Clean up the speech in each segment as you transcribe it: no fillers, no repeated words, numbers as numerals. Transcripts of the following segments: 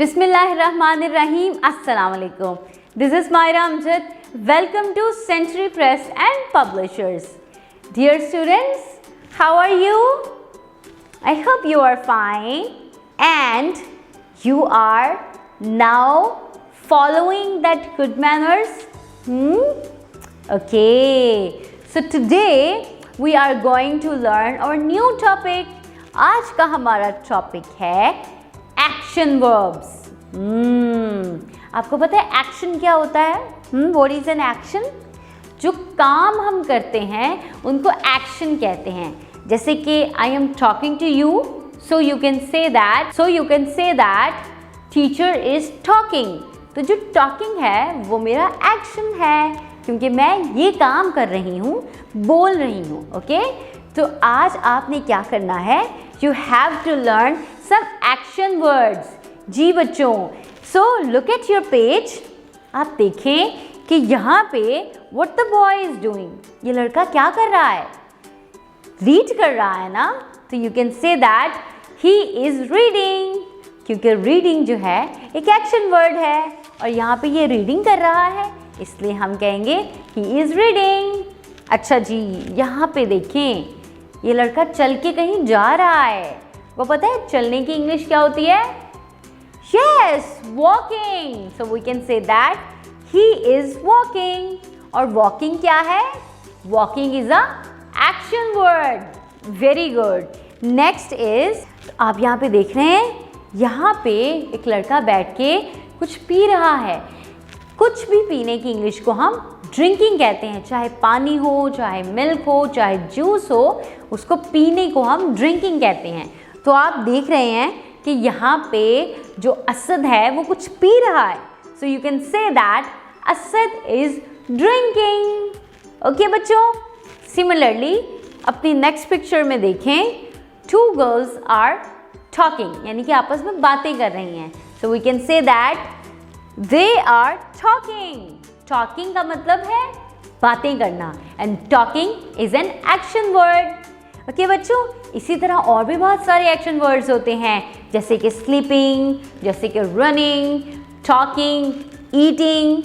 Bismillahirrahmanirrahim. Assalamu alaikum. This is Myra Amjad. Welcome to Century Press and Publishers. Dear students, how are you? I hope you are fine and you are now following that good manners. Okay. So today we are going to learn our new topic. आज का हमारा topic है action verbs. आपको पता है action क्या होता है? What is an action? जो काम हम करते हैं उनको एक्शन कहते हैं। जैसे कि I am talking to you, so you can say that teacher is talking. तो जो टॉकिंग है वो मेरा एक्शन है, क्योंकि मैं ये काम कर रही हूँ, बोल रही हूँ। ओके, तो आज आपने क्या करना है? You have to learn some action words. जी बच्चों, so look at your page. आप देखें कि यहाँ पे what the boy is doing, ये लड़का क्या कर रहा है? रीड कर रहा है ना। तो you can say that he is reading, क्योंकि रीडिंग जो है एक एक्शन वर्ड है और यहाँ पे ये रीडिंग कर रहा है, इसलिए हम कहेंगे ही इज रीडिंग। अच्छा जी, यहाँ पे देखें, ये लड़का चल के कहीं जा रहा है। वो पता है चलने की इंग्लिश क्या होती है? Yes, walking. So we can say that he is walking. और walking क्या है? Walking is a action word. Very good. Next is, आप यहाँ पे देख रहे हैं, यहाँ पे एक लड़का बैठ के कुछ पी रहा है। कुछ भी पीने की इंग्लिश को हम ड्रिंकिंग कहते हैं। चाहे पानी हो, चाहे मिल्क हो, चाहे जूस हो, उसको पीने को हम ड्रिंकिंग कहते हैं। तो आप देख रहे हैं कि यहाँ पे जो असद है वो कुछ पी रहा है। सो you can say that Asad is drinking. Okay बच्चों, सिमिलरली अपनी नेक्स्ट पिक्चर में देखें, टू गर्ल्स आर टॉकिंग, यानी कि आपस में बातें कर रही हैं। So we can say that they are talking. Talking का मतलब है बातें करना, and talking is an action word. Okay बच्चों, इसी तरह और भी बहुत सारे एक्शन वर्ड्स होते हैं, जैसे कि स्लीपिंग, जैसे कि रनिंग, टॉकिंग, ईटिंग।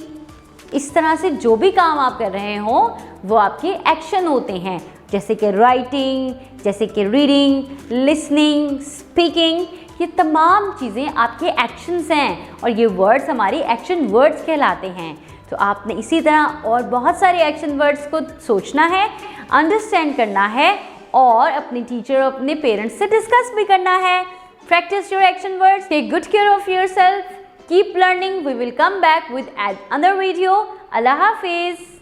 इस तरह से जो भी काम आप कर रहे हो वो आपके एक्शन होते हैं, जैसे कि राइटिंग, जैसे कि रीडिंग, लिसनिंग, स्पीकिंग। ये तमाम चीज़ें आपके एक्शंस हैं और ये वर्ड्स हमारी एक्शन वर्ड्स कहलाते हैं। तो आपने इसी तरह और बहुत सारे एक्शन वर्ड्स को सोचना है, अंडरस्टैंड करना है और अपने टीचर और अपने पेरेंट्स से डिस्कस भी करना है। Practice your action words, take good care of yourself, keep learning. We will come back with another video. अल्लाह हाफिज़।